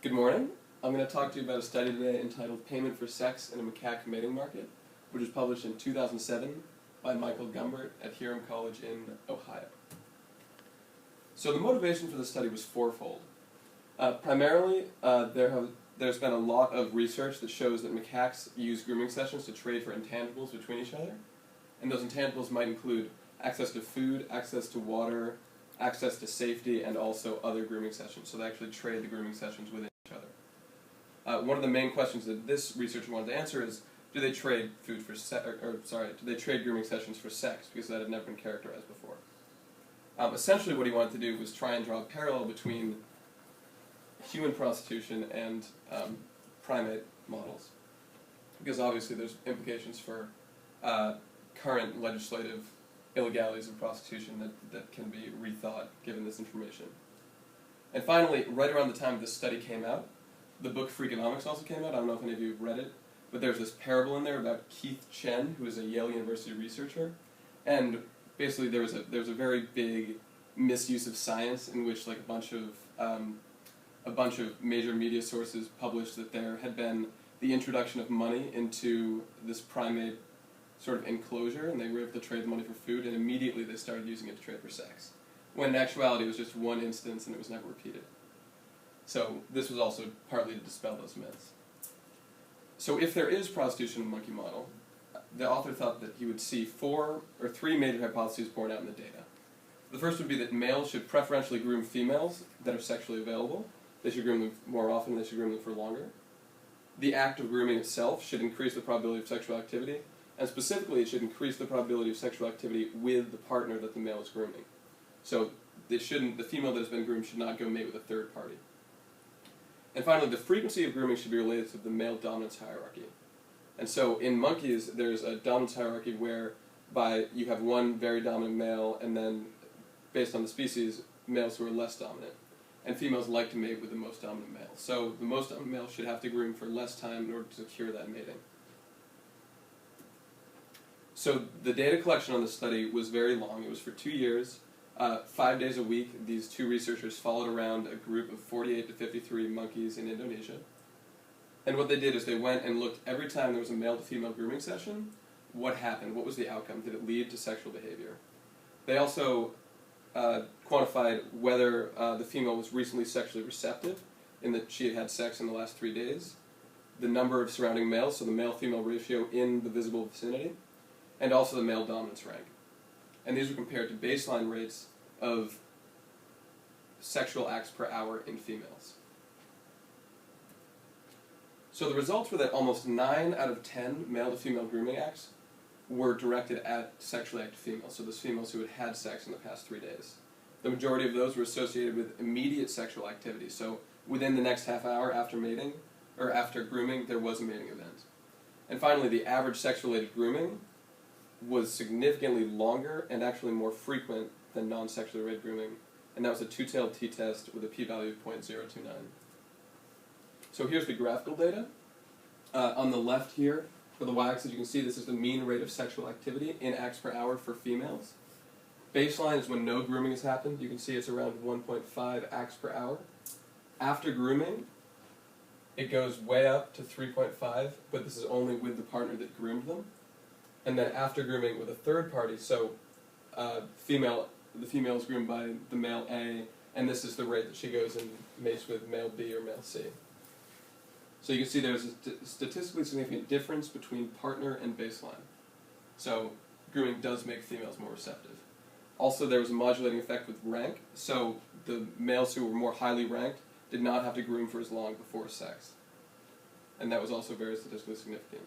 Good morning. I'm going to talk to you about a study today entitled Payment for Sex in a Macaque Mating Market, which was published in 2007 by Michael Gumbert at Hiram College in Ohio. So the motivation for the study was fourfold. Primarily, there's been a lot of research that shows that macaques use grooming sessions to trade for intangibles between each other, and those intangibles might include access to food, access to water, access to safety, and also other grooming sessions. So they actually trade the grooming sessions within each other. One of the main questions that this researcher wanted to answer is, do they trade food for do they trade grooming sessions for sex? Because that had never been characterized before. Essentially what he wanted to do was try and draw a parallel between human prostitution and primate models. Because obviously there's implications for current legislative illegalities of prostitution that can be rethought given this information. And finally, right around the time this study came out, the book Freakonomics also came out. I don't know if any of you have read it, but there's this parable in there about Keith Chen, who is a Yale University researcher, and basically there was a very big misuse of science in which like a bunch of major media sources published that there had been the introduction of money into this primate sort of enclosure, and they were able to trade the money for food, and immediately they started using it to trade for sex. When in actuality it was just one instance and it was never repeated. So this was also partly to dispel those myths. So if there is prostitution in the monkey model, the author thought that he would see three major hypotheses borne out in the data. The first would be that males should preferentially groom females that are sexually available. They should groom them more often, they should groom them for longer. The act of grooming itself should increase the probability of sexual activity, and specifically it should increase the probability of sexual activity with the partner that the male is grooming. So the female that has been groomed should not go mate with a third party. And finally, the frequency of grooming should be related to the male dominance hierarchy. And so in monkeys, there's a dominance hierarchy whereby you have one very dominant male, and then, based on the species, males who are less dominant. And females like to mate with the most dominant male. So the most dominant male should have to groom for less time in order to secure that mating. So the data collection on this study was very long. It was for 2 years, 5 days a week. These two researchers followed around a group of 48 to 53 monkeys in Indonesia. And what they did is they went and looked every time there was a male to female grooming session, what happened, what was the outcome, did it lead to sexual behavior? They also quantified whether the female was recently sexually receptive, in that she had had sex in the last 3 days, the number of surrounding males, so the male-female ratio in the visible vicinity, and also the male dominance rank. And these were compared to baseline rates of sexual acts per hour in females. So the results were that almost 9 out of 10 male-to-female grooming acts were directed at sexually active females, so those females who had had sex in the past 3 days. The majority of those were associated with immediate sexual activity, so within the next half hour after mating, or after grooming, there was a mating event. And finally, the average sex-related grooming was significantly longer and actually more frequent than non-sexually related grooming, and that was a two-tailed t-test with a p-value of 0.029. So here's the graphical data. On the left here, for the y-axis, you can see this is the mean rate of sexual activity in acts per hour for females. Baseline is when no grooming has happened. You can see it's around 1.5 acts per hour. After grooming, it goes way up to 3.5, but this is only with the partner that groomed them. And then after grooming with a third party, so the female is groomed by the male A, and this is the rate that she goes and mates with male B or male C. So you can see there's a statistically significant difference between partner and baseline. So grooming does make females more receptive. Also, there was a modulating effect with rank, so the males who were more highly ranked did not have to groom for as long before sex. And that was also very statistically significant.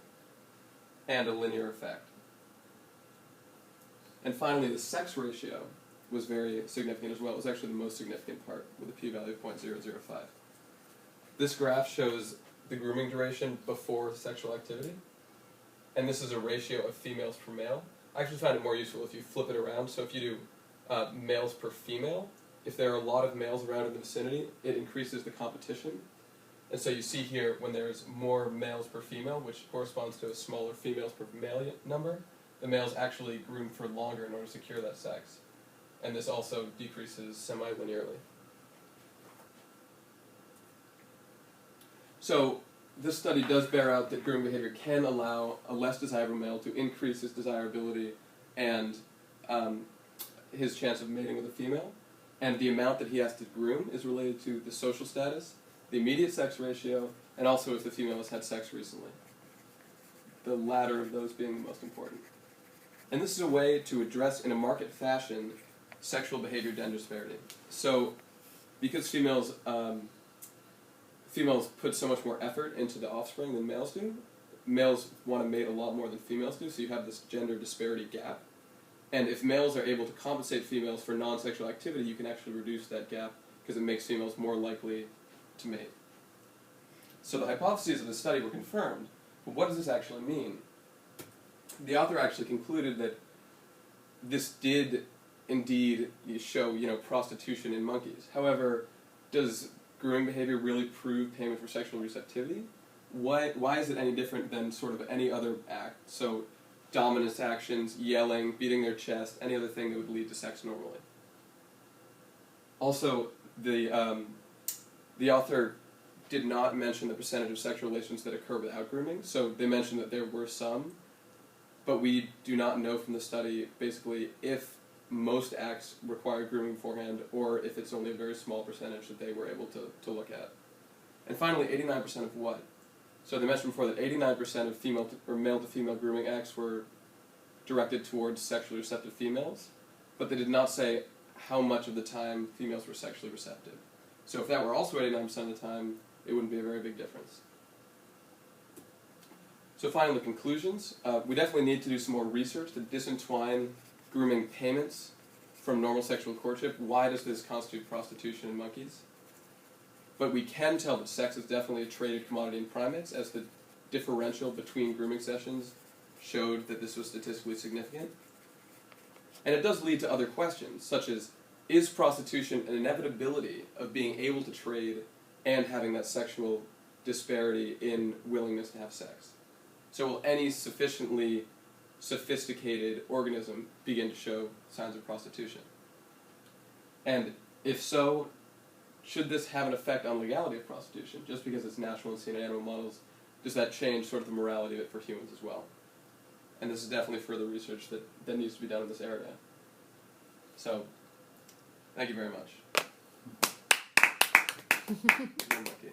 And a linear effect. And finally, the sex ratio was very significant as well. It was actually the most significant part, with a p-value of 0.005. This graph shows the grooming duration before sexual activity, and this is a ratio of females per male. I actually find it more useful if you flip it around, so if you do males per female, if there are a lot of males around in the vicinity, it increases the competition. And so you see here, when there's more males per female, which corresponds to a smaller females per male number, the males actually groom for longer in order to secure that sex. And this also decreases semi-linearly. So this study does bear out that grooming behavior can allow a less desirable male to increase his desirability and his chance of mating with a female. And the amount that he has to groom is related to the social status, the immediate sex ratio, and also if the female has had sex recently. The latter of those being the most important. And this is a way to address, in a market fashion, sexual behavior gender disparity. So, because females put so much more effort into the offspring than males do, males want to mate a lot more than females do, so you have this gender disparity gap. And if males are able to compensate females for non-sexual activity, you can actually reduce that gap because it makes females more likely to mate. So the hypotheses of the study were confirmed, but what does this actually mean? The author actually concluded that this did indeed show, prostitution in monkeys. However, does grooming behavior really prove payment for sexual receptivity? Why is it any different than sort of any other act? So, dominance actions, yelling, beating their chest, any other thing that would lead to sex normally. Also, the author did not mention the percentage of sexual relations that occur without grooming. So they mentioned that there were some, but we do not know from the study, basically, if most acts require grooming beforehand, or if it's only a very small percentage that they were able to look at. And finally, 89% of what? So they mentioned before that 89% of male-to-female grooming acts were directed towards sexually receptive females, but they did not say how much of the time females were sexually receptive. So if that were also 89% of the time, it wouldn't be a very big difference. So finally, conclusions. We definitely need to do some more research to disentwine grooming payments from normal sexual courtship. Why does this constitute prostitution in monkeys? But we can tell that sex is definitely a traded commodity in primates, as the differential between grooming sessions showed that this was statistically significant. And it does lead to other questions, such as, is prostitution an inevitability of being able to trade and having that sexual disparity in willingness to have sex? So will any sufficiently sophisticated organism begin to show signs of prostitution? And if so, should this have an effect on legality of prostitution? Just because it's natural and seen in animal models, does that change sort of the morality of it for humans as well? And this is definitely further research that needs to be done in this area. So, thank you very much. You're lucky.